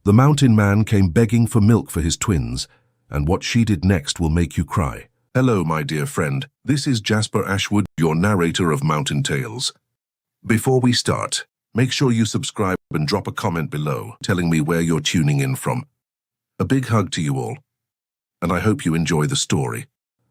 The mountain man came begging for milk for his twins, and what she did next will make you cry. Hello, my dear friend. This is Jasper Ashwood, your narrator of Mountain Tales. Before we start, make sure you subscribe and drop a comment below telling me where you're tuning in from. A big hug to you all, and I hope you enjoy the story.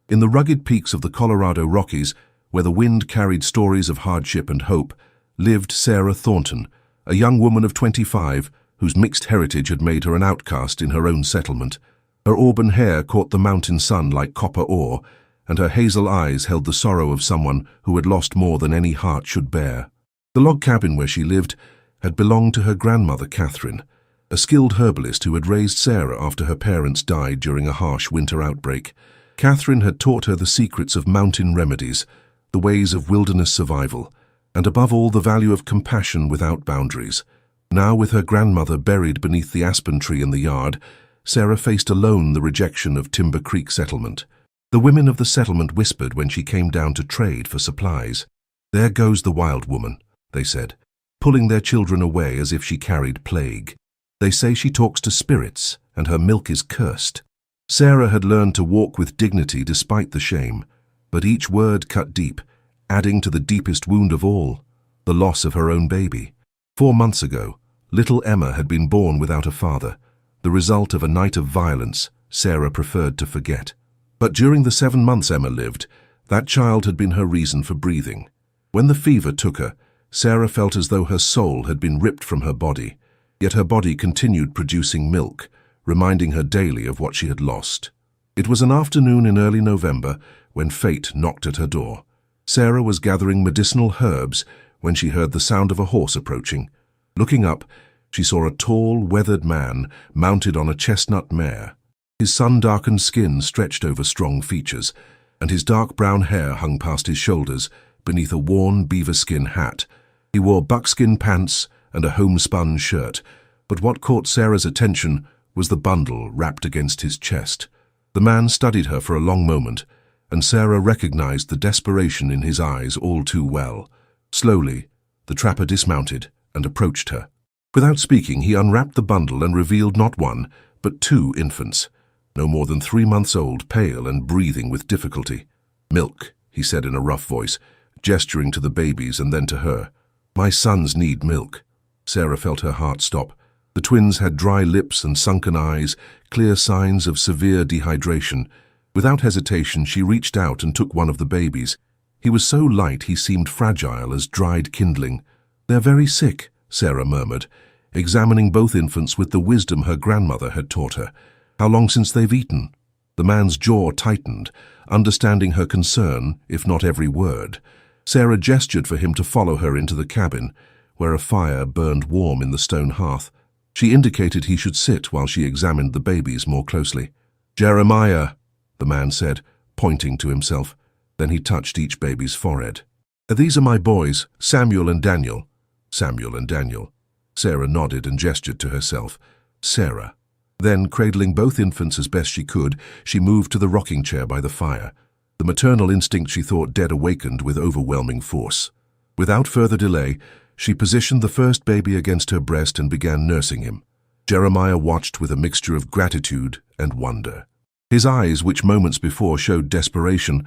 In the rugged peaks of the Colorado Rockies, where the wind carried stories of hardship and hope, lived Sarah Thornton, a young woman of 25 whose mixed heritage had made her an outcast in her own settlement. Her auburn hair caught the mountain sun like copper ore, and her hazel eyes held the sorrow of someone who had lost more than any heart should bear. The log cabin where she lived had belonged to her grandmother, Catherine, a skilled herbalist who had raised Sarah after her parents died during a harsh winter outbreak. Catherine had taught her the secrets of mountain remedies, the ways of wilderness survival, and above all the value of compassion without boundaries. Now, with her grandmother buried beneath the aspen tree in the yard, Sarah faced alone the rejection of Timber Creek settlement. The women of the settlement whispered when she came down to trade for supplies. "There goes the wild woman," they said, pulling their children away as if she carried plague. "They say she talks to spirits, and her milk is cursed." Sarah had learned to walk with dignity despite the shame, but each word cut deep, adding to the deepest wound of all, the loss of her own baby. 4 months ago, little Emma had been born without a father, the result of a night of violence Sarah preferred to forget. But during the 7 months Emma lived, that child had been her reason for breathing. When the fever took her, Sarah felt as though her soul had been ripped from her body, yet her body continued producing milk, reminding her daily of what she had lost. It was an afternoon in early November when fate knocked at her door. Sarah was gathering medicinal herbs when she heard the sound of a horse approaching. Looking up, she saw a tall, weathered man mounted on a chestnut mare. His sun-darkened skin stretched over strong features, and his dark brown hair hung past his shoulders beneath a worn beaver-skin hat. He wore buckskin pants and a homespun shirt, but what caught Sarah's attention was the bundle wrapped against his chest. The man studied her for a long moment, and Sarah recognized the desperation in his eyes all too well. Slowly, the trapper dismounted and approached her. Without speaking, he unwrapped the bundle and revealed not one, but 2 infants, no more than 3 months old, pale and breathing with difficulty. "Milk," he said in a rough voice, gesturing to the babies and then to her. "My sons need milk." Sarah felt her heart stop. The twins had dry lips and sunken eyes, clear signs of severe dehydration. Without hesitation, she reached out and took one of the babies. He was so light he seemed fragile as dried kindling. "They're very sick," Sarah murmured, examining both infants with the wisdom her grandmother had taught her. "How long since they've eaten?" The man's jaw tightened, understanding her concern, if not every word. Sarah gestured for him to follow her into the cabin, where a fire burned warm in the stone hearth. She indicated he should sit while she examined the babies more closely. "Jeremiah," the man said, pointing to himself. Then he touched each baby's forehead. "These are my boys, Samuel and Daniel." "Samuel and Daniel." Sarah nodded and gestured to herself. "Sarah." Then, cradling both infants as best she could, she moved to the rocking chair by the fire. The maternal instinct she thought dead awakened with overwhelming force. Without further delay, she positioned the first baby against her breast and began nursing him. Jeremiah watched with a mixture of gratitude and wonder. His eyes, which moments before showed desperation,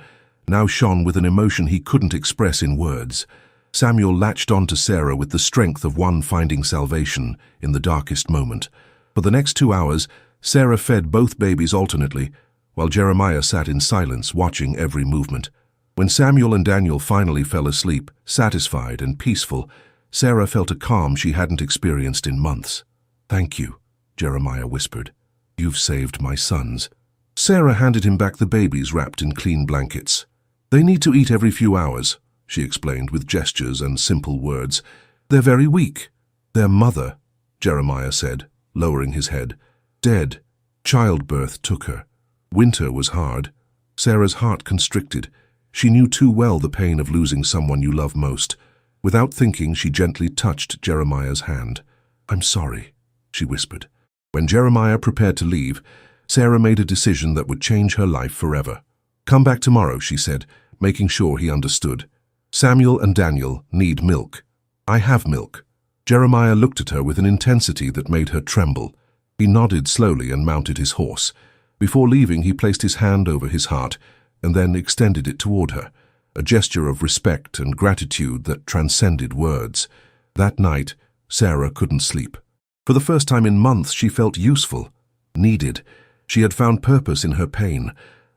now shone with an emotion he couldn't express in words. Samuel latched on to Sarah with the strength of one finding salvation in the darkest moment. For the next 2 hours, Sarah fed both babies alternately, while Jeremiah sat in silence, watching every movement. When Samuel and Daniel finally fell asleep, satisfied and peaceful, Sarah felt a calm she hadn't experienced in months. "Thank you," Jeremiah whispered. "You've saved my sons." Sarah handed him back the babies wrapped in clean blankets. "They need to eat every few hours," she explained with gestures and simple words. "They're very weak." "Their mother," Jeremiah said, lowering his head. "Dead. Childbirth took her. Winter was hard." Sarah's heart constricted. She knew too well the pain of losing someone you love most. Without thinking, she gently touched Jeremiah's hand. "I'm sorry," she whispered. When Jeremiah prepared to leave, Sarah made a decision that would change her life forever. "Come back tomorrow," she said, making sure he understood. "Samuel and Daniel need milk." "I have milk." Jeremiah looked at her with an intensity that made her tremble. He nodded slowly and mounted his horse. Before leaving, he placed his hand over his heart and then extended it toward her, a gesture of respect and gratitude that transcended words. That night, Sarah couldn't sleep. For the first time in months, she felt useful, needed. She had found purpose in her pain,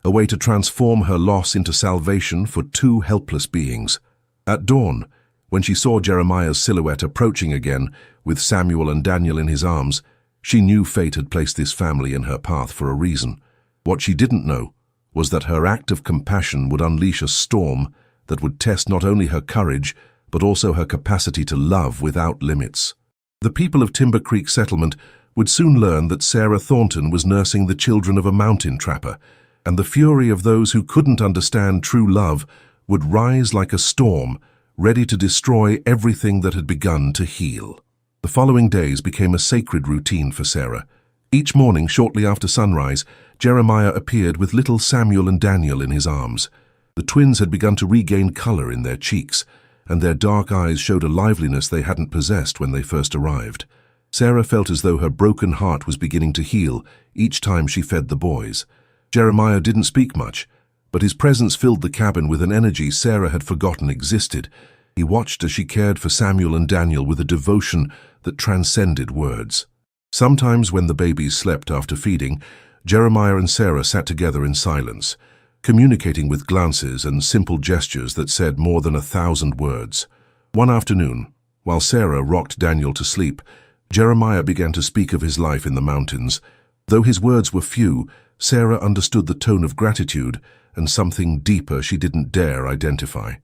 a way to transform her loss into salvation for two helpless beings. At dawn, when she saw Jeremiah's silhouette approaching again, with Samuel and Daniel in his arms, she knew fate had placed this family in her path for a reason. What she didn't know was that her act of compassion would unleash a storm that would test not only her courage, but also her capacity to love without limits. The people of Timber Creek Settlement would soon learn that Sarah Thornton was nursing the children of a mountain trapper, and the fury of those who couldn't understand true love would rise like a storm, ready to destroy everything that had begun to heal. The following days became a sacred routine for Sarah. Each morning, shortly after sunrise, Jeremiah appeared with little Samuel and Daniel in his arms. The twins had begun to regain color in their cheeks, and their dark eyes showed a liveliness they hadn't possessed when they first arrived. Sarah felt as though her broken heart was beginning to heal each time she fed the boys. Jeremiah didn't speak much, but his presence filled the cabin with an energy Sarah had forgotten existed. He watched as she cared for Samuel and Daniel with a devotion that transcended words. Sometimes when the babies slept after feeding, Jeremiah and Sarah sat together in silence, communicating with glances and simple gestures that said more than 1,000 words. One afternoon, while Sarah rocked Daniel to sleep, Jeremiah began to speak of his life in the mountains. Though his words were few, Sarah understood the tone of gratitude and something deeper she didn't dare identify.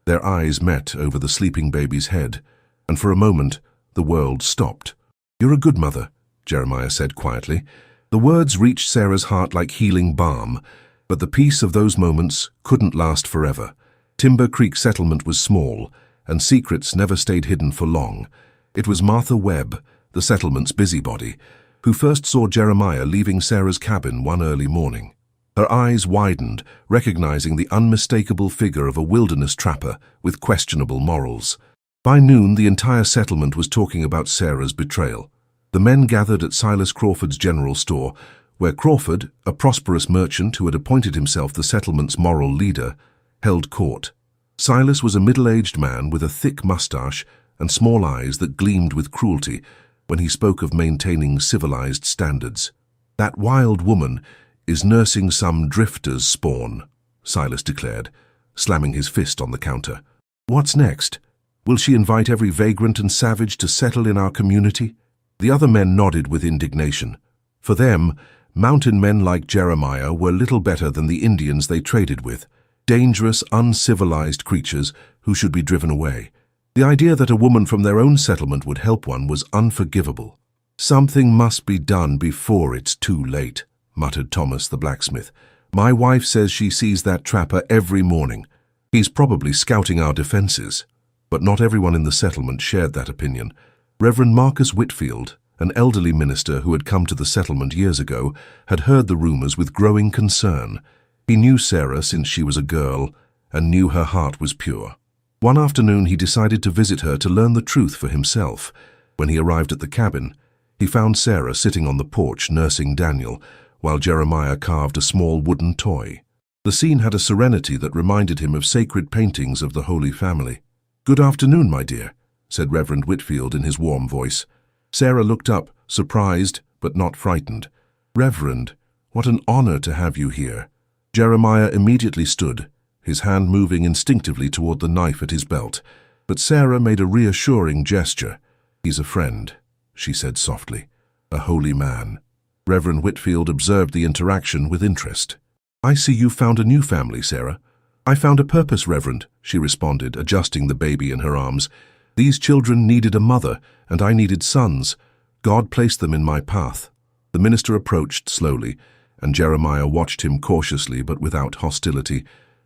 Their eyes met over the sleeping baby's head, and for a moment, the world stopped. "You're a good mother," Jeremiah said quietly. The words reached Sarah's heart like healing balm, but the peace of those moments couldn't last forever. Timber Creek Settlement was small, and secrets never stayed hidden for long. It was Martha Webb, the settlement's busybody, who first saw Jeremiah leaving Sarah's cabin one early morning. Her eyes widened, recognizing the unmistakable figure of a wilderness trapper with questionable morals. By noon, the entire settlement was talking about Sarah's betrayal. The men gathered at Silas Crawford's general store, where Crawford, a prosperous merchant who had appointed himself the settlement's moral leader, held court. Silas was a middle-aged man with a thick mustache and small eyes that gleamed with cruelty when he spoke of maintaining civilized standards. "That wild woman is nursing some drifter's spawn," Silas declared, slamming his fist on the counter. "What's next? Will she invite every vagrant and savage to settle in our community?" The other men nodded with indignation. For them, mountain men like Jeremiah were little better than the Indians they traded with, dangerous, uncivilized creatures who should be driven away. The idea that a woman from their own settlement would help one was unforgivable. "Something must be done before it's too late," muttered Thomas the blacksmith. "My wife says she sees that trapper every morning. He's probably scouting our defenses." But not everyone in the settlement shared that opinion. Reverend Marcus Whitfield, an elderly minister who had come to the settlement years ago, had heard the rumors with growing concern. He knew Sarah since she was a girl and knew her heart was pure. One afternoon he decided to visit her to learn the truth for himself. When he arrived at the cabin, he found Sarah sitting on the porch nursing Daniel, while Jeremiah carved a small wooden toy. The scene had a serenity that reminded him of sacred paintings of the Holy Family. "Good afternoon, my dear," said Reverend Whitfield in his warm voice. Sarah looked up, surprised but not frightened. "Reverend, what an honor to have you here." Jeremiah immediately stood, his hand moving instinctively toward the knife at his belt. But Sarah made a reassuring gesture. "He's a friend," she said softly. "A holy man." Reverend Whitfield observed the interaction with interest. "I see you found a new family, Sarah." "I found a purpose, Reverend," she responded, adjusting the baby in her arms. "These children needed a mother, and I needed sons. God placed them in my path." The minister approached slowly, and Jeremiah watched him cautiously but without hostility.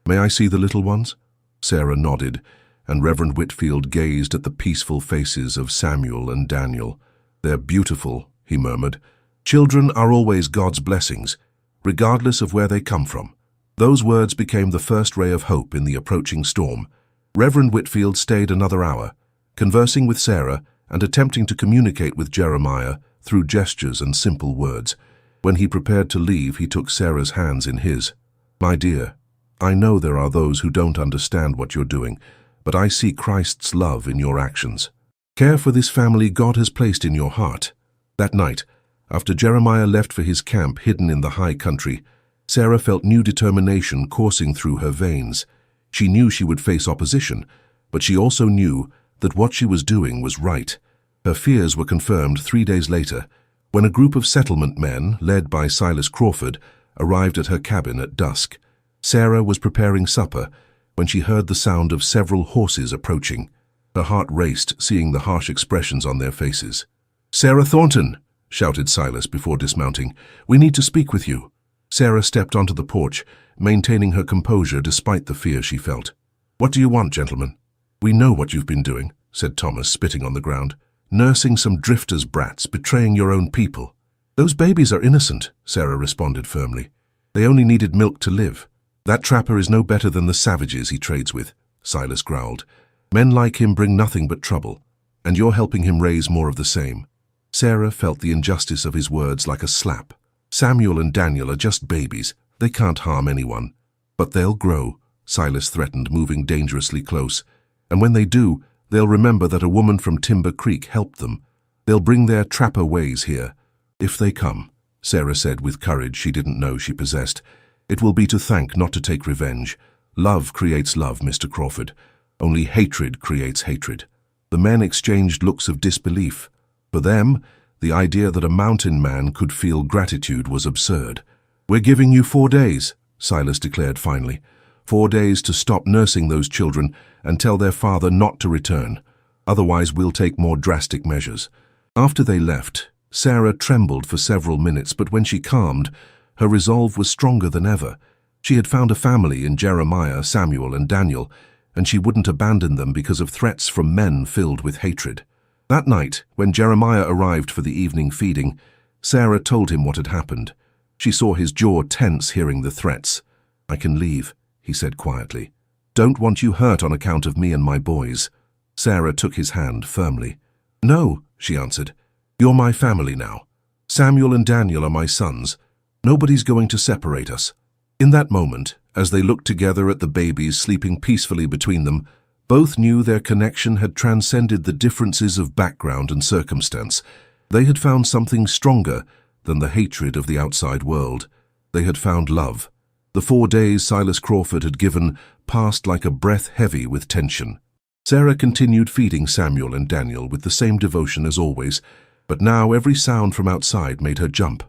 "May I see the little ones?" Sarah nodded, and Reverend Whitfield gazed at the peaceful faces of Samuel and Daniel. "They're beautiful," he murmured. "Children are always God's blessings, regardless of where they come from." Those words became the first ray of hope in the approaching storm. Reverend Whitfield stayed another hour, conversing with Sarah and attempting to communicate with Jeremiah through gestures and simple words. When he prepared to leave, he took Sarah's hands in his. "My dear, I know there are those who don't understand what you're doing, but I see Christ's love in your actions. Care for this family God has placed in your heart." That night, after Jeremiah left for his camp hidden in the high country, Sarah felt new determination coursing through her veins. She knew she would face opposition, but she also knew that what she was doing was right. Her fears were confirmed 3 days later, when a group of settlement men, led by Silas Crawford, arrived at her cabin at dusk. Sarah was preparing supper when she heard the sound of several horses approaching. Her heart raced, seeing the harsh expressions on their faces. "Sarah Thornton!" shouted Silas before dismounting. "We need to speak with you." Sarah stepped onto the porch, maintaining her composure despite the fear she felt. "What do you want, gentlemen?" "We know what you've been doing," said Thomas, spitting on the ground. "Nursing some drifters' brats, betraying your own people." "Those babies are innocent," Sarah responded firmly. "They only needed milk to live." "That trapper is no better than the savages he trades with," Silas growled. "Men like him bring nothing but trouble, and you're helping him raise more of the same." Sarah felt the injustice of his words like a slap. "Samuel and Daniel are just babies. They can't harm anyone." "But they'll grow," Silas threatened, moving dangerously close. "And when they do, they'll remember that a woman from Timber Creek helped them. They'll bring their trapper ways here. If they come," Sarah said with courage she didn't know she possessed, "it will be to thank, not to take revenge. Love creates love, Mr. Crawford. Only hatred creates hatred." The men exchanged looks of disbelief. For them, the idea that a mountain man could feel gratitude was absurd. "We're giving you 4 days," Silas declared finally. 4 days to stop nursing those children and tell their father not to return. Otherwise, we'll take more drastic measures. After they left, Sarah trembled for several minutes, but when she calmed, her resolve was stronger than ever. She had found a family in Jeremiah, Samuel, and Daniel, and she wouldn't abandon them because of threats from men filled with hatred. That night, when Jeremiah arrived for the evening feeding, Sarah told him what had happened. She saw his jaw tense hearing the threats. "I can leave," he said quietly. "Don't want you hurt on account of me and my boys." Sarah took his hand firmly. "No," she answered. "You're my family now. Samuel and Daniel are my sons. Nobody's going to separate us." In that moment, as they looked together at the babies sleeping peacefully between them, both knew their connection had transcended the differences of background and circumstance. They had found something stronger than the hatred of the outside world. They had found love. The 4 days Silas Crawford had given passed like a breath heavy with tension. Sarah continued feeding Samuel and Daniel with the same devotion as always, but now every sound from outside made her jump.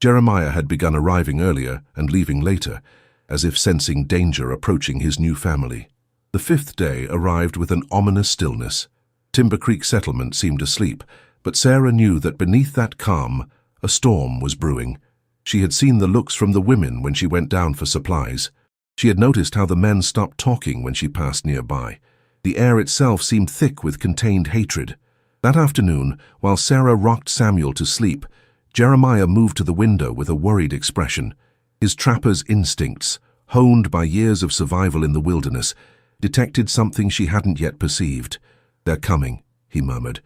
Jeremiah had begun arriving earlier and leaving later, as if sensing danger approaching his new family. The 5th day arrived with an ominous stillness. Timber Creek settlement seemed asleep, but Sarah knew that beneath that calm, a storm was brewing. She had seen the looks from the women when she went down for supplies. She had noticed how the men stopped talking when she passed nearby. The air itself seemed thick with contained hatred. That afternoon, while Sarah rocked Samuel to sleep, Jeremiah moved to the window with a worried expression. His trapper's instincts, honed by years of survival in the wilderness, detected something she hadn't yet perceived. "They're coming," he murmured.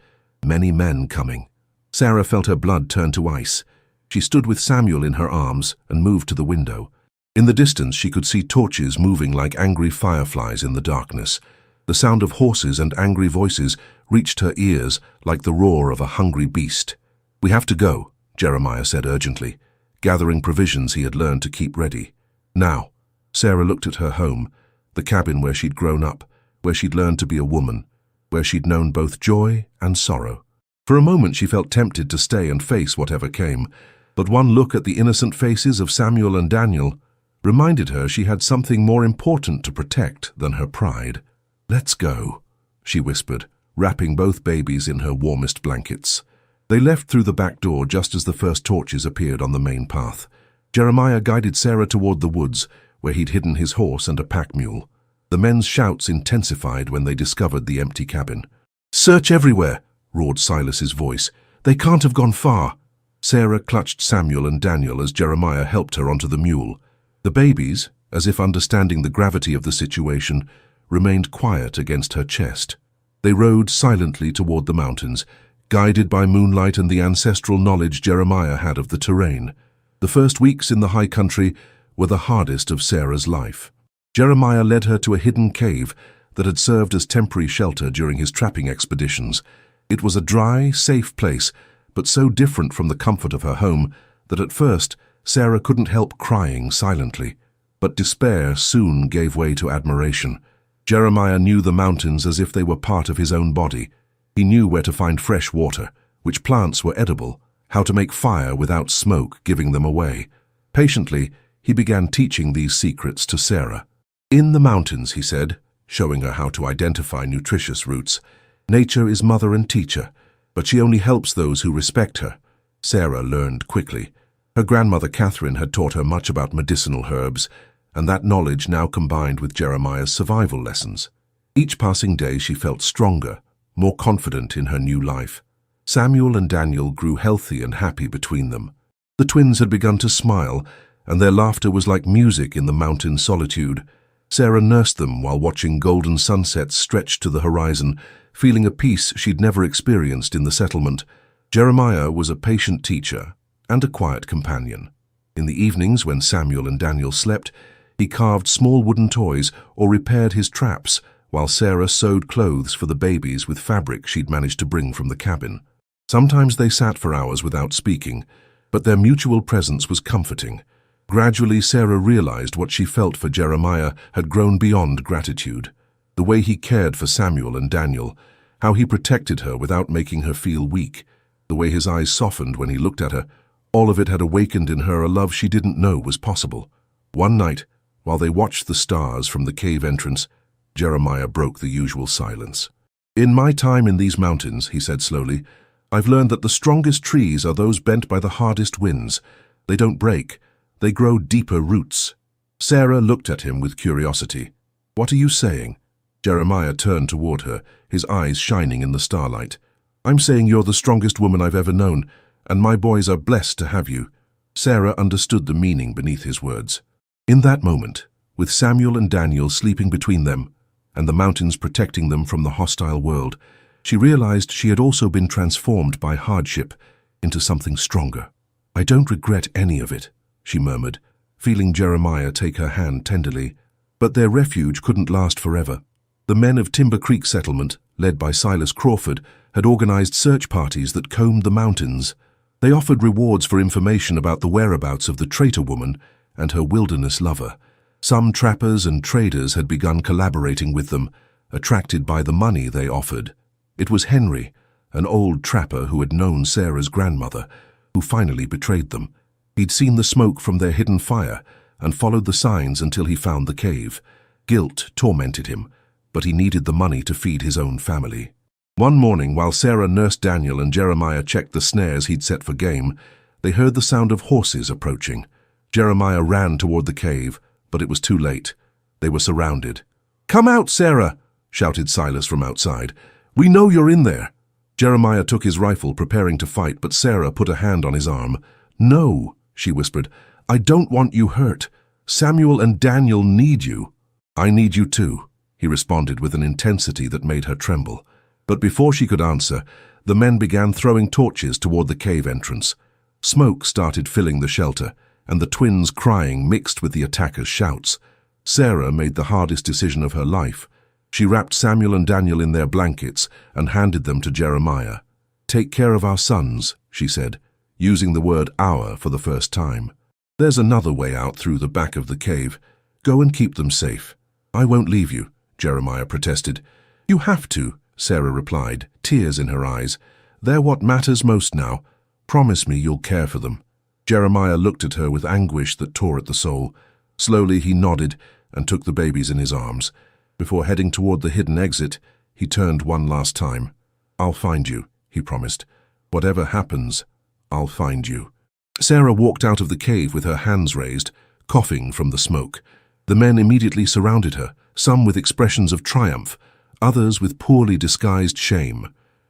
"Many men coming." Sarah felt her blood turn to ice. She stood with Samuel in her arms and moved to the window. In the distance, she could see torches moving like angry fireflies in the darkness. The sound of horses and angry voices reached her ears like the roar of a hungry beast. "We have to go," Jeremiah said urgently, gathering provisions he had learned to keep ready. Now, Sarah looked at her home, the cabin where she'd grown up, where she'd learned to be a woman, where she'd known both joy and sorrow. For a moment she felt tempted to stay and face whatever came, but one look at the innocent faces of Samuel and Daniel reminded her she had something more important to protect than her pride. "Let's go," she whispered, wrapping both babies in her warmest blankets. They left through the back door just as the first torches appeared on the main path. Jeremiah guided Sarah toward the woods, where he'd hidden his horse and a pack mule. The men's shouts intensified when they discovered the empty cabin. "Search everywhere," roared Silas's voice. "They can't have gone far." Sarah clutched Samuel and Daniel as Jeremiah helped her onto the mule. The babies, as if understanding the gravity of the situation, remained quiet against her chest. They rode silently toward the mountains, guided by moonlight and the ancestral knowledge Jeremiah had of the terrain. The first weeks in the high country were the hardest of Sarah's life. Jeremiah led her to a hidden cave that had served as temporary shelter during his trapping expeditions. It was a dry, safe place, but so different from the comfort of her home that at first Sarah couldn't help crying silently. But despair soon gave way to admiration. Jeremiah knew the mountains as if they were part of his own body. He knew where to find fresh water, which plants were edible, how to make fire without smoke giving them away. Patiently, he began teaching these secrets to Sarah. "In the mountains," he said, showing her how to identify nutritious roots, "nature is mother and teacher, but she only helps those who respect her." Sarah learned quickly. Her grandmother Catherine had taught her much about medicinal herbs, and that knowledge now combined with Jeremiah's survival lessons. Each passing day she felt stronger, more confident in her new life. Samuel and Daniel grew healthy and happy between them. The twins had begun to smile, and their laughter was like music in the mountain solitude. Sarah nursed them while watching golden sunsets stretch to the horizon, feeling a peace she'd never experienced in the settlement. Jeremiah was a patient teacher and a quiet companion. In the evenings, when Samuel and Daniel slept, he carved small wooden toys or repaired his traps, while Sarah sewed clothes for the babies with fabric she'd managed to bring from the cabin. Sometimes they sat for hours without speaking, but their mutual presence was comforting. Gradually, Sarah realized what she felt for Jeremiah had grown beyond gratitude. The way he cared for Samuel and Daniel, how he protected her without making her feel weak, the way his eyes softened when he looked at her, all of it had awakened in her a love she didn't know was possible. One night, while they watched the stars from the cave entrance, Jeremiah broke the usual silence. "In my time in these mountains," he said slowly, "I've learned that the strongest trees are those bent by the hardest winds. They don't break. They grow deeper roots." Sarah looked at him with curiosity. "What are you saying?" Jeremiah turned toward her, his eyes shining in the starlight. "I'm saying you're the strongest woman I've ever known, and my boys are blessed to have you." Sarah understood the meaning beneath his words. In that moment, with Samuel and Daniel sleeping between them, and the mountains protecting them from the hostile world, she realized she had also been transformed by hardship into something stronger. "I don't regret any of it," she murmured, feeling Jeremiah take her hand tenderly. But their refuge couldn't last forever. The men of Timber Creek Settlement, led by Silas Crawford, had organized search parties that combed the mountains. They offered rewards for information about the whereabouts of the traitor woman and her wilderness lover. Some trappers and traders had begun collaborating with them, attracted by the money they offered. It was Henry, an old trapper who had known Sarah's grandmother, who finally betrayed them. He'd seen the smoke from their hidden fire and followed the signs until he found the cave. Guilt tormented him, but he needed the money to feed his own family. One morning, while Sarah nursed Daniel and Jeremiah checked the snares he'd set for game, they heard the sound of horses approaching. Jeremiah ran toward the cave, but it was too late. They were surrounded. "Come out, Sarah!" shouted Silas from outside. "We know you're in there." Jeremiah took his rifle, preparing to fight, but Sarah put a hand on his arm. "No," she whispered. "I don't want you hurt. Samuel and Daniel need you." "I need you too," he responded with an intensity that made her tremble. But before she could answer, the men began throwing torches toward the cave entrance. Smoke started filling the shelter, and the twins' crying mixed with the attackers' shouts. Sarah made the hardest decision of her life. She wrapped Samuel and Daniel in their blankets and handed them to Jeremiah. "Take care of our sons," she said, using the word "our" for the first time. "There's another way out through the back of the cave. Go and keep them safe." "I won't leave you," Jeremiah protested. "You have to," Sarah replied, tears in her eyes. "They're what matters most now. Promise me you'll care for them." Jeremiah looked at her with anguish that tore at the soul. Slowly he nodded and took the babies in his arms. Before heading toward the hidden exit, he turned one last time. "I'll find you," he promised. "Whatever happens, I'll find you." Sarah walked out of the cave with her hands raised, coughing from the smoke. The men immediately surrounded her, some with expressions of triumph, others with poorly disguised shame.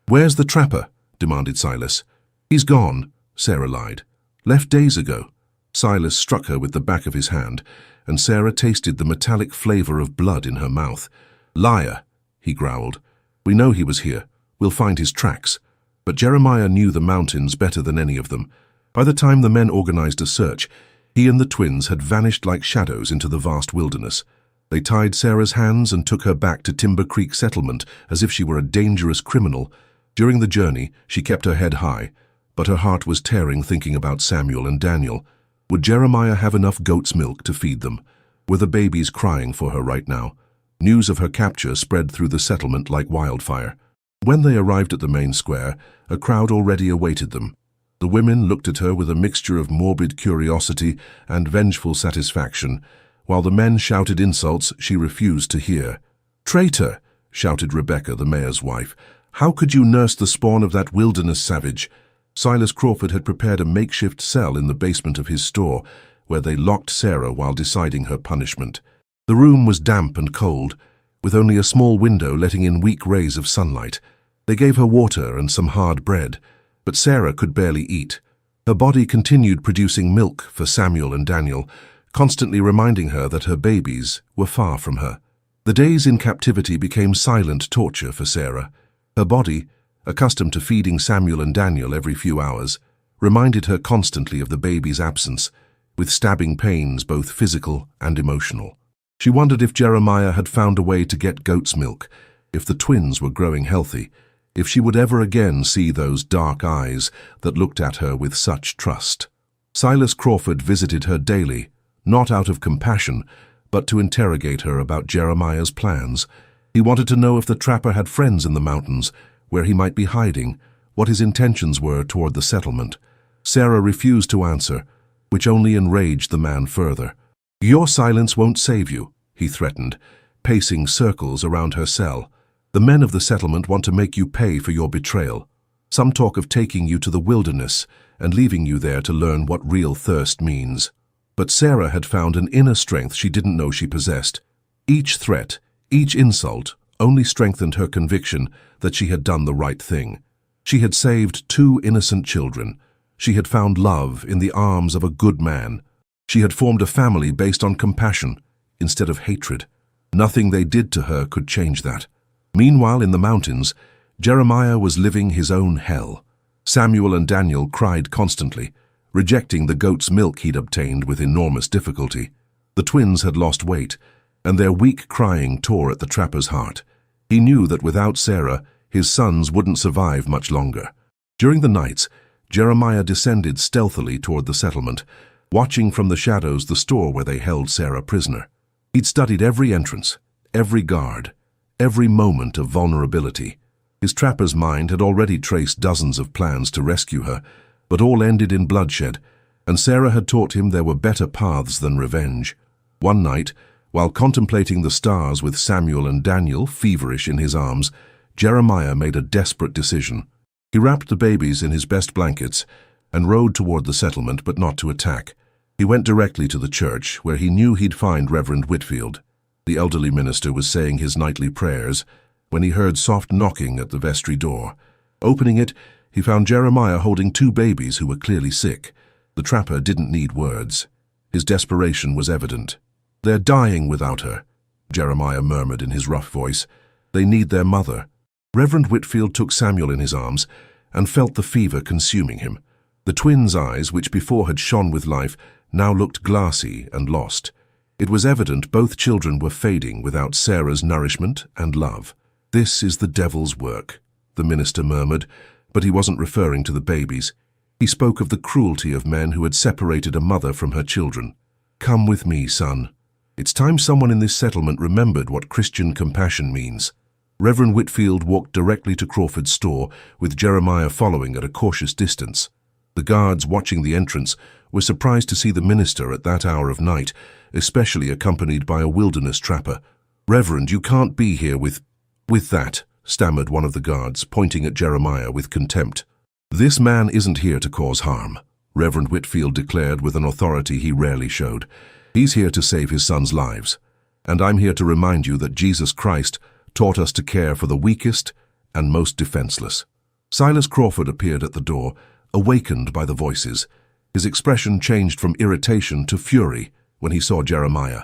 "Where's the trapper?" demanded Silas. "He's gone," Sarah lied. "Left days ago." Silas struck her with the back of his hand, and Sarah tasted the metallic flavor of blood in her mouth. "Liar," he growled. "We know he was here. We'll find his tracks." But Jeremiah knew the mountains better than any of them. By the time the men organized a search, he and the twins had vanished like shadows into the vast wilderness. They tied Sarah's hands and took her back to Timber Creek Settlement as if she were a dangerous criminal. During the journey, she kept her head high, but her heart was tearing thinking about Samuel and Daniel. Would Jeremiah have enough goat's milk to feed them? Were the babies crying for her right now? News of her capture spread through the settlement like wildfire. When they arrived at the main square, a crowd already awaited them. The women looked at her with a mixture of morbid curiosity and vengeful satisfaction, while the men shouted insults she refused to hear. "Traitor!" shouted Rebecca, the mayor's wife. "How could you nurse the spawn of that wilderness savage?" Silas Crawford had prepared a makeshift cell in the basement of his store, where they locked Sarah while deciding her punishment. The room was damp and cold, with only a small window letting in weak rays of sunlight. They gave her water and some hard bread, but Sarah could barely eat. Her body continued producing milk for Samuel and Daniel, constantly reminding her that her babies were far from her. The days in captivity became silent torture for Sarah. Her body, accustomed to feeding Samuel and Daniel every few hours, reminded her constantly of the baby's absence, with stabbing pains both physical and emotional. She wondered if Jeremiah had found a way to get goat's milk, if the twins were growing healthy, if she would ever again see those dark eyes that looked at her with such trust. Silas Crawford visited her daily, not out of compassion, but to interrogate her about Jeremiah's plans. He wanted to know if the trapper had friends in the mountains, where he might be hiding, what his intentions were toward the settlement. Sarah refused to answer, which only enraged the man further. "Your silence won't save you," he threatened, pacing circles around her cell. "The men of the settlement want to make you pay for your betrayal. Some talk of taking you to the wilderness and leaving you there to learn what real thirst means." But Sarah had found an inner strength she didn't know she possessed. Each threat, each insult, only strengthened her conviction that she had done the right thing. She had saved 2 innocent children. She had found love in the arms of a good man. She had formed a family based on compassion instead of hatred. Nothing they did to her could change that. Meanwhile, in the mountains, Jeremiah was living his own hell. Samuel and Daniel cried constantly, rejecting the goat's milk he'd obtained with enormous difficulty. The twins had lost weight, and their weak crying tore at the trapper's heart. He knew that without Sarah, his sons wouldn't survive much longer. During the nights, Jeremiah descended stealthily toward the settlement, watching from the shadows the store where they held Sarah prisoner. He'd studied every entrance, every guard, every moment of vulnerability. His trapper's mind had already traced dozens of plans to rescue her, but all ended in bloodshed, and Sarah had taught him there were better paths than revenge. One night, while contemplating the stars with Samuel and Daniel feverish in his arms, Jeremiah made a desperate decision. He wrapped the babies in his best blankets and rode toward the settlement, but not to attack. He went directly to the church, where he knew he'd find Reverend Whitfield. The elderly minister was saying his nightly prayers when he heard soft knocking at the vestry door. Opening it, he found Jeremiah holding 2 babies who were clearly sick. The trapper didn't need words. His desperation was evident. "They're dying without her," Jeremiah murmured in his rough voice. "They need their mother." Reverend Whitfield took Samuel in his arms and felt the fever consuming him. The twins' eyes, which before had shone with life, now looked glassy and lost. It was evident both children were fading without Sarah's nourishment and love. "This is the devil's work," the minister murmured, but he wasn't referring to the babies. He spoke of the cruelty of men who had separated a mother from her children. "Come with me, son. It's time someone in this settlement remembered what Christian compassion means." Reverend Whitfield walked directly to Crawford's store, with Jeremiah following at a cautious distance. The guards watching the entrance were surprised to see the minister at that hour of night, especially accompanied by a wilderness trapper. "Reverend, you can't be here with that," stammered one of the guards, pointing at Jeremiah with contempt. "This man isn't here to cause harm," Reverend Whitfield declared with an authority he rarely showed. "He's here to save his sons' lives. And I'm here to remind you that Jesus Christ taught us to care for the weakest and most defenseless." Silas Crawford appeared at the door, awakened by the voices. His expression changed from irritation to fury when he saw Jeremiah.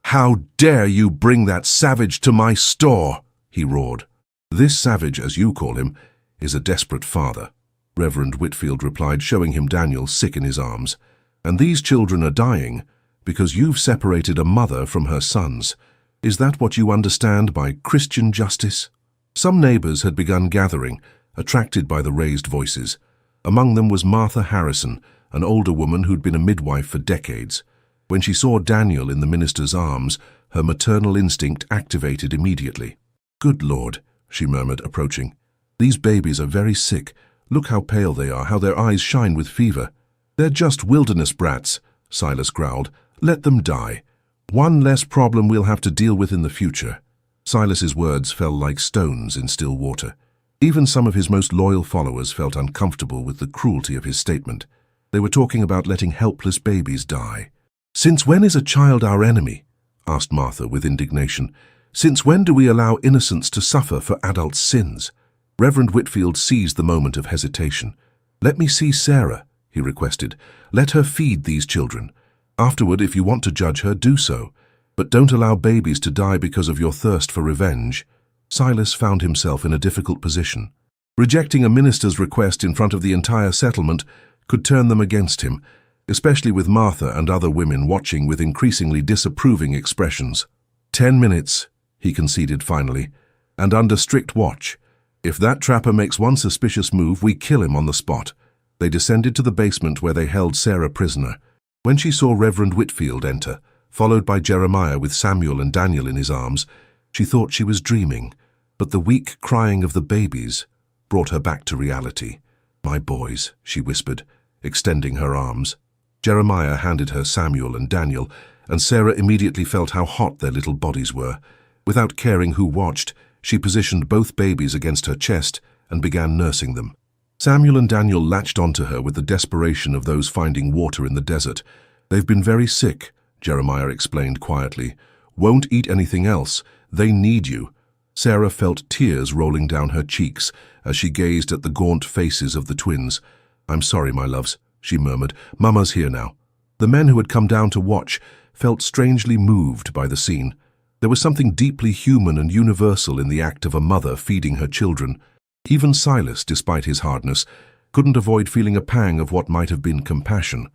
"How dare you bring that savage to my store?" he roared. "This savage, as you call him, is a desperate father," Reverend Whitfield replied, showing him Daniel sick in his arms. "And these children are dying because you've separated a mother from her sons. Is that what you understand by Christian justice?" Some neighbors had begun gathering, attracted by the raised voices. Among them was Martha Harrison, an older woman who'd been a midwife for decades. When she saw Daniel in the minister's arms, her maternal instinct activated immediately. "Good Lord," she murmured, approaching. "These babies are very sick. Look how pale they are, how their eyes shine with fever." "They're just wilderness brats," Silas growled. "Let them die. One less problem we'll have to deal with in the future." Silas's words fell like stones in still water. Even some of his most loyal followers felt uncomfortable with the cruelty of his statement. They were talking about letting helpless babies die. "Since when is a child our enemy?" asked Martha with indignation. "Since when do we allow innocents to suffer for adult sins?" Reverend Whitfield seized the moment of hesitation. "Let me see Sarah," he requested. "Let her feed these children. Afterward, if you want to judge her, do so. But don't allow babies to die because of your thirst for revenge." Silas found himself in a difficult position. Rejecting a minister's request in front of the entire settlement could turn them against him, especially with Martha and other women watching with increasingly disapproving expressions. 10 minutes, he conceded finally, and under strict watch. If that trapper makes one suspicious move, we kill him on the spot. They descended to the basement where they held Sarah prisoner. When she saw Reverend Whitfield enter, followed by Jeremiah with Samuel and Daniel in his arms, she thought she was dreaming, but the weak crying of the babies brought her back to reality. "My boys," she whispered, extending her arms. Jeremiah handed her Samuel and Daniel, and Sarah immediately felt how hot their little bodies were. Without caring who watched, she positioned both babies against her chest and began nursing them. Samuel and Daniel latched onto her with the desperation of those finding water in the desert. "They've been very sick," Jeremiah explained quietly. "Won't eat anything else. They need you." Sarah felt tears rolling down her cheeks as she gazed at the gaunt faces of the twins. "I'm sorry, my loves," she murmured. "Mama's here now." The men who had come down to watch felt strangely moved by the scene. There was something deeply human and universal in the act of a mother feeding her children. Even Silas, despite his hardness, couldn't avoid feeling a pang of what might have been compassion.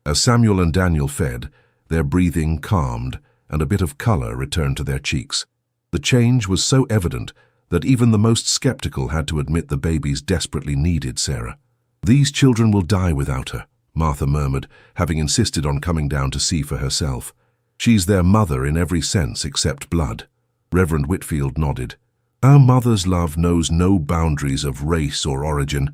As Samuel and Daniel fed, their breathing calmed and a bit of color returned to their cheeks. The change was so evident that even the most skeptical had to admit the babies desperately needed Sarah. "These children will die without her," Martha murmured, having insisted on coming down to see for herself. "She's their mother in every sense except blood." Reverend Whitfield nodded. "Our mother's love knows no boundaries of race or origin.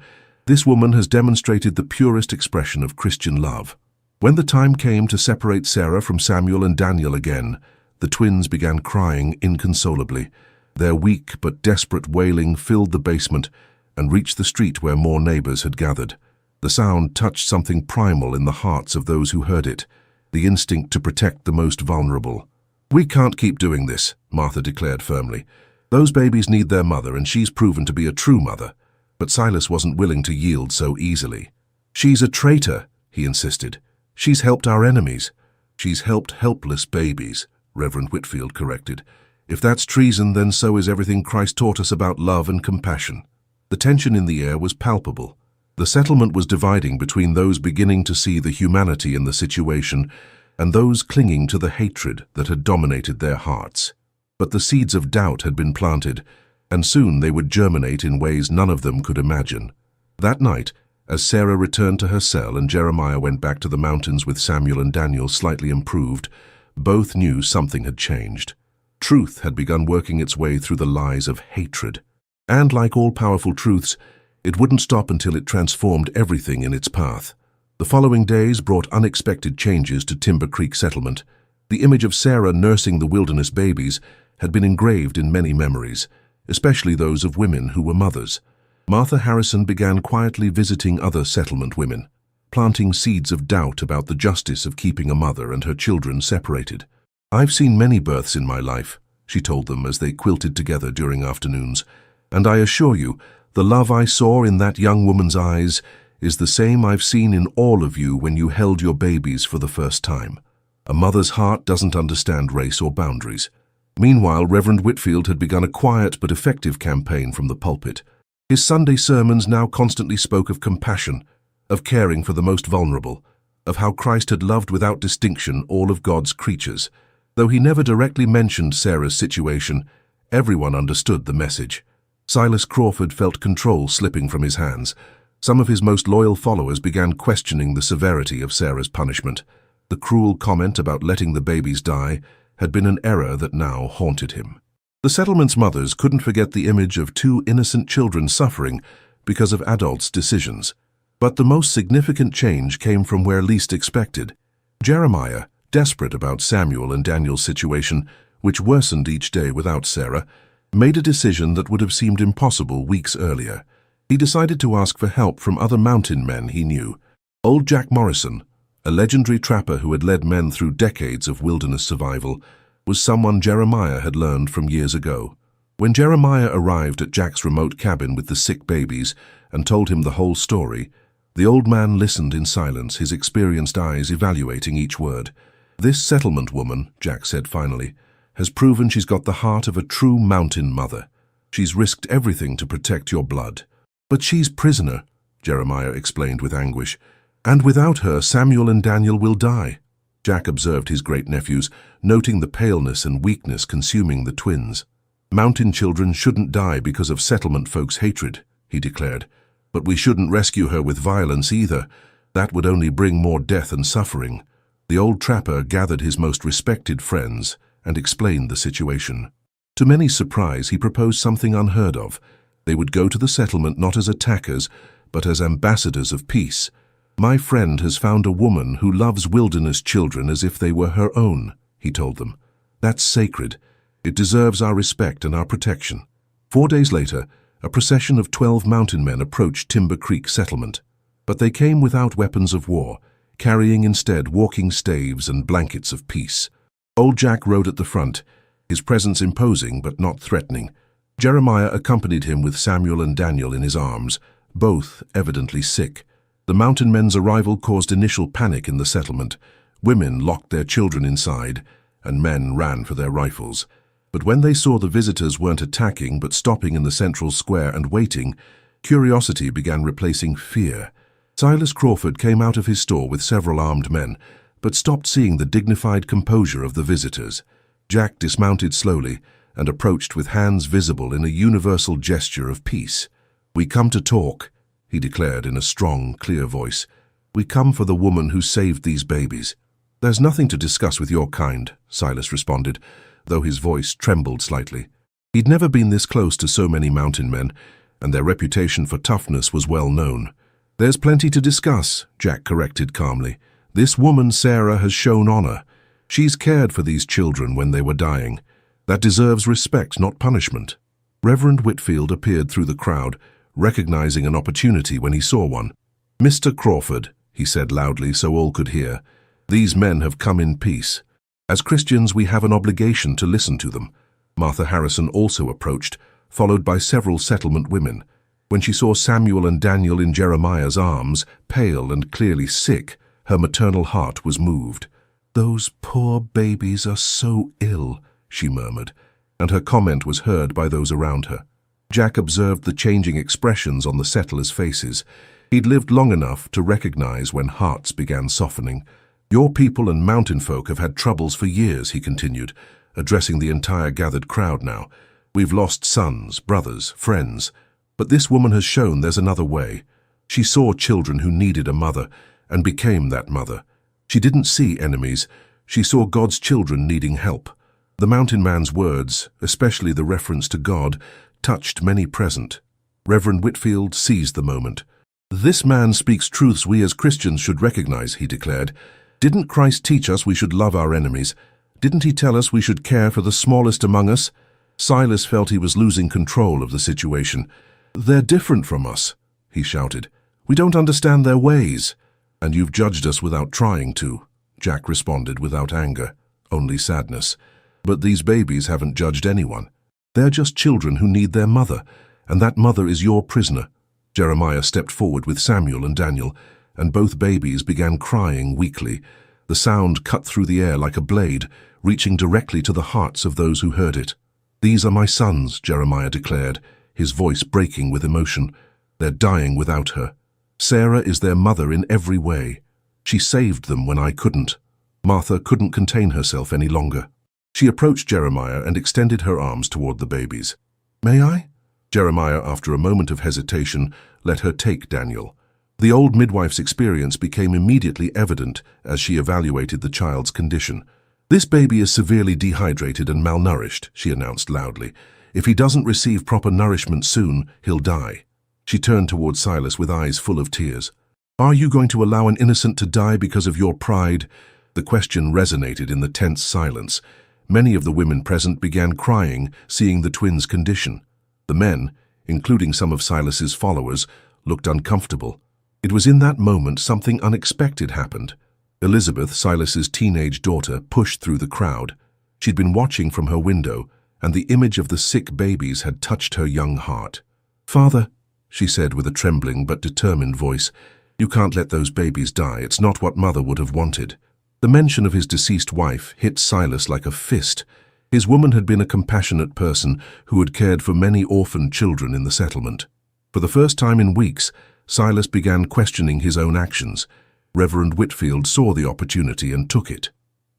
This woman has demonstrated the purest expression of Christian love." When the time came to separate Sarah from Samuel and Daniel again, the twins began crying inconsolably. Their weak but desperate wailing filled the basement and reached the street where more neighbors had gathered. The sound touched something primal in the hearts of those who heard it, the instinct to protect the most vulnerable. "We can't keep doing this," Martha declared firmly. "Those babies need their mother, and she's proven to be a true mother." But Silas wasn't willing to yield so easily. "She's a traitor," he insisted. "She's helped our enemies." "She's helped helpless babies," Reverend Whitfield corrected. "If that's treason, then so is everything Christ taught us about love and compassion." The tension in the air was palpable. The settlement was dividing between those beginning to see the humanity in the situation and those clinging to the hatred that had dominated their hearts. But the seeds of doubt had been planted, and soon they would germinate in ways none of them could imagine. That night, as Sarah returned to her cell and Jeremiah went back to the mountains with Samuel and Daniel slightly improved, both knew something had changed. Truth had begun working its way through the lies of hatred. And like all powerful truths, it wouldn't stop until it transformed everything in its path. The following days brought unexpected changes to Timber Creek Settlement. The image of Sarah nursing the wilderness babies had been engraved in many memories, especially those of women who were mothers. Martha Harrison began quietly visiting other settlement women, planting seeds of doubt about the justice of keeping a mother and her children separated. "I've seen many births in my life," she told them as they quilted together during afternoons, "and I assure you, the love I saw in that young woman's eyes is the same I've seen in all of you when you held your babies for the first time. A mother's heart doesn't understand race or boundaries." Meanwhile, Reverend Whitfield had begun a quiet but effective campaign from the pulpit. His Sunday sermons now constantly spoke of compassion, of caring for the most vulnerable, of how Christ had loved without distinction all of God's creatures. Though he never directly mentioned Sarah's situation, everyone understood the message. Silas Crawford felt control slipping from his hands. Some of his most loyal followers began questioning the severity of Sarah's punishment. The cruel comment about letting the babies die had been an error that now haunted him. The settlement's mothers couldn't forget the image of two innocent children suffering because of adults' decisions. But the most significant change came from where least expected. Jeremiah, desperate about Samuel and Daniel's situation, which worsened each day without Sarah, made a decision that would have seemed impossible weeks earlier. He decided to ask for help from other mountain men he knew. Old Jack Morrison, a legendary trapper who had led men through decades of wilderness survival, was someone Jeremiah had learned from years ago. When Jeremiah arrived at Jack's remote cabin with the sick babies and told him the whole story, the old man listened in silence, his experienced eyes evaluating each word. "This settlement woman," Jack said finally, "has proven she's got the heart of a true mountain mother. She's risked everything to protect your blood." "But she's prisoner," Jeremiah explained with anguish, "and without her, Samuel and Daniel will die." Jack observed his great-nephews, noting the paleness and weakness consuming the twins. "Mountain children shouldn't die because of settlement folks' hatred," he declared. "But we shouldn't rescue her with violence either. That would only bring more death and suffering." The old trapper gathered his most respected friends and explained the situation. To many's surprise, he proposed something unheard of. They would go to the settlement not as attackers, but as ambassadors of peace. "My friend has found a woman who loves wilderness children as if they were her own," he told them. "That's sacred. It deserves our respect and our protection." 4 days later, a procession of 12 mountain men approached Timber Creek settlement. But they came without weapons of war, carrying instead walking staves and blankets of peace. Old Jack rode at the front, his presence imposing but not threatening. Jeremiah accompanied him with Samuel and Daniel in his arms, both evidently sick. The mountain men's arrival caused initial panic in the settlement. Women locked their children inside, and men ran for their rifles. But when they saw the visitors weren't attacking but stopping in the central square and waiting, curiosity began replacing fear. Silas Crawford came out of his store with several armed men, but stopped seeing the dignified composure of the visitors. Jack dismounted slowly and approached with hands visible in a universal gesture of peace. "We come to talk," he declared in a strong, clear voice. "We come for the woman who saved these babies." "There's nothing to discuss with your kind," Silas responded, though his voice trembled slightly. He'd never been this close to so many mountain men, and their reputation for toughness was well known. "There's plenty to discuss," Jack corrected calmly. "This woman, Sarah, has shown honor. She's cared for these children when they were dying. That deserves respect, not punishment." Reverend Whitfield appeared through the crowd, recognizing an opportunity when he saw one. "Mr. Crawford," he said loudly so all could hear, "these men have come in peace. As Christians, we have an obligation to listen to them." Martha Harrison also approached, followed by several settlement women. When she saw Samuel and Daniel in Jeremiah's arms, pale and clearly sick, her maternal heart was moved. "Those poor babies are so ill," she murmured, and her comment was heard by those around her. Jack observed the changing expressions on the settlers' faces. He'd lived long enough to recognize when hearts began softening. "Your people and mountain folk have had troubles for years," he continued, addressing the entire gathered crowd now. "We've lost sons, brothers, friends. But this woman has shown there's another way. She saw children who needed a mother and became that mother. She didn't see enemies. She saw God's children needing help." The mountain man's words, especially the reference to God, touched many present. Reverend Whitfield seized the moment. "This man speaks truths we as Christians should recognize," he declared. "Didn't Christ teach us we should love our enemies? Didn't he tell us we should care for the smallest among us?" Silas felt he was losing control of the situation. "They're different from us," he shouted. "We don't understand their ways." "And you've judged us without trying to," Jack responded without anger, only sadness. "But these babies haven't judged anyone. They're just children who need their mother, and that mother is your prisoner." Jeremiah stepped forward with Samuel and Daniel, and both babies began crying weakly. The sound cut through the air like a blade, reaching directly to the hearts of those who heard it. "These are my sons," Jeremiah declared, his voice breaking with emotion. "They're dying without her. Sarah is their mother in every way. She saved them when I couldn't." Martha couldn't contain herself any longer. She approached Jeremiah and extended her arms toward the babies. "May I?" Jeremiah, after a moment of hesitation, let her take Daniel. The old midwife's experience became immediately evident as she evaluated the child's condition. "This baby is severely dehydrated and malnourished," she announced loudly. "If he doesn't receive proper nourishment soon, he'll die." She turned toward Silas with eyes full of tears. "Are you going to allow an innocent to die because of your pride?" The question resonated in the tense silence. Many of the women present began crying, seeing the twins' condition. The men, including some of Silas's followers, looked uncomfortable. It was in that moment something unexpected happened. Elizabeth, Silas's teenage daughter, pushed through the crowd. She'd been watching from her window, and the image of the sick babies had touched her young heart. "Father," she said with a trembling but determined voice, "you can't let those babies die. It's not what Mother would have wanted." The mention of his deceased wife hit Silas like a fist. His woman had been a compassionate person who had cared for many orphaned children in the settlement. For the first time in weeks, Silas began questioning his own actions. Reverend Whitfield saw the opportunity and took it.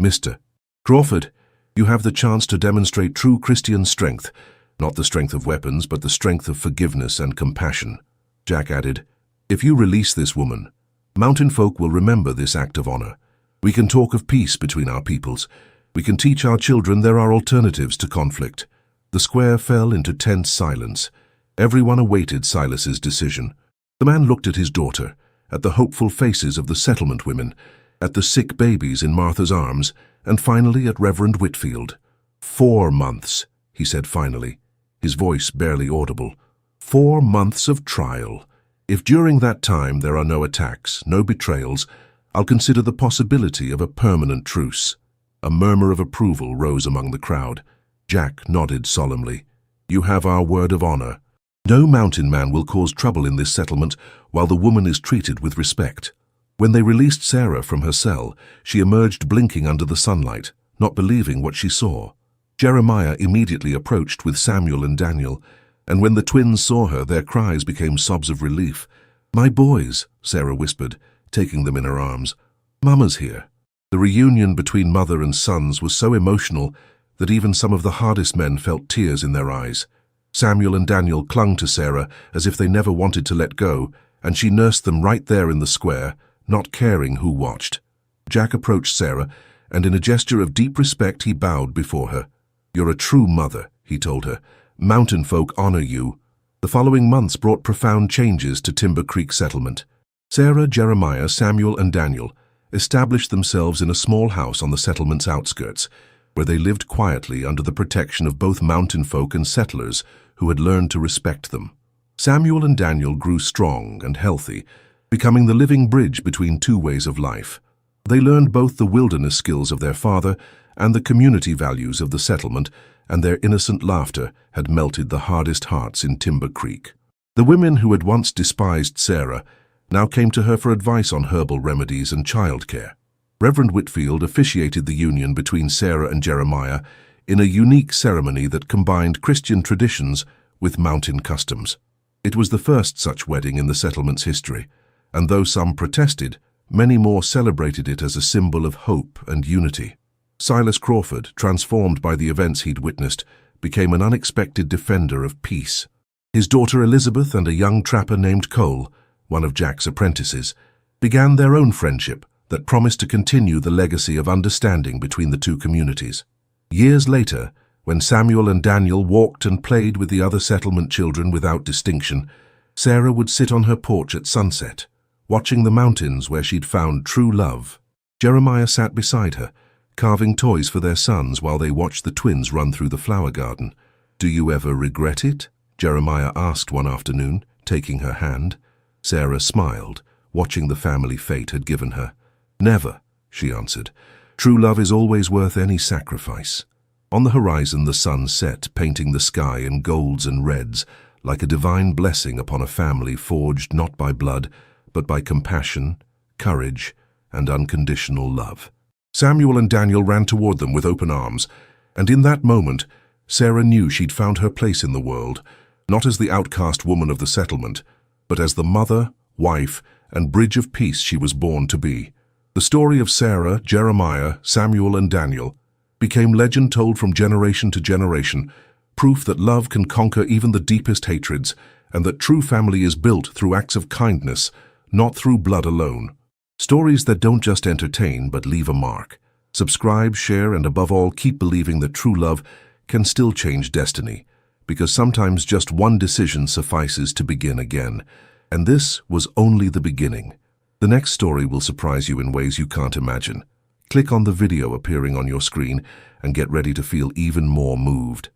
"Mr. Crawford, you have the chance to demonstrate true Christian strength, not the strength of weapons, but the strength of forgiveness and compassion." Jack added, "If you release this woman, mountain folk will remember this act of honor. We can talk of peace between our peoples. We can teach our children there are alternatives to conflict." The square fell into tense silence. Everyone awaited Silas's decision. The man looked at his daughter, at the hopeful faces of the settlement women, at the sick babies in Martha's arms, and finally at Reverend Whitfield. 4 months, he said finally, his voice barely audible. 4 months of trial. If during that time there are no attacks, no betrayals, I'll consider the possibility of a permanent truce. A murmur of approval rose among the crowd. Jack nodded solemnly. "You have our word of honor. No mountain man will cause trouble in this settlement while the woman is treated with respect." When they released Sarah from her cell, she emerged blinking under the sunlight, not believing what she saw. Jeremiah immediately approached with Samuel and Daniel, and when the twins saw her, their cries became sobs of relief. "My boys," Sarah whispered, taking them in her arms. "Mama's here." The reunion between mother and sons was so emotional that even some of the hardest men felt tears in their eyes. Samuel and Daniel clung to Sarah as if they never wanted to let go, and she nursed them right there in the square, not caring who watched. Jack approached Sarah, and in a gesture of deep respect he bowed before her. "You're a true mother," he told her. "Mountain folk honor you." The following months brought profound changes to Timber Creek settlement. Sarah, Jeremiah, Samuel, and Daniel established themselves in a small house on the settlement's outskirts, where they lived quietly under the protection of both mountain folk and settlers who had learned to respect them. Samuel and Daniel grew strong and healthy, becoming the living bridge between two ways of life. They learned both the wilderness skills of their father and the community values of the settlement, and their innocent laughter had melted the hardest hearts in Timber Creek. The women who had once despised Sarah now came to her for advice on herbal remedies and childcare. Reverend Whitfield officiated the union between Sarah and Jeremiah in a unique ceremony that combined Christian traditions with mountain customs. It was the first such wedding in the settlement's history, and though some protested, many more celebrated it as a symbol of hope and unity. Silas Crawford, transformed by the events he'd witnessed, became an unexpected defender of peace. His daughter Elizabeth and a young trapper named Cole, one of Jack's apprentices, began their own friendship that promised to continue the legacy of understanding between the two communities. Years later, when Samuel and Daniel walked and played with the other settlement children without distinction, Sarah would sit on her porch at sunset, watching the mountains where she'd found true love. Jeremiah sat beside her, carving toys for their sons while they watched the twins run through the flower garden. "Do you ever regret it?" Jeremiah asked one afternoon, taking her hand. Sarah smiled, watching the family fate had given her. "Never," she answered. "True love is always worth any sacrifice." On the horizon the sun set, painting the sky in golds and reds, like a divine blessing upon a family forged not by blood, but by compassion, courage, and unconditional love. Samuel and Daniel ran toward them with open arms, and in that moment, Sarah knew she'd found her place in the world, not as the outcast woman of the settlement, but as the mother, wife, and bridge of peace she was born to be. The story of Sarah, Jeremiah, Samuel, and Daniel became legend told from generation to generation, proof that love can conquer even the deepest hatreds, and that true family is built through acts of kindness, not through blood alone. Stories that don't just entertain but leave a mark. Subscribe, share, and above all, keep believing that true love can still change destiny, because sometimes just one decision suffices to begin again. And this was only the beginning. The next story will surprise you in ways you can't imagine. Click on the video appearing on your screen and get ready to feel even more moved.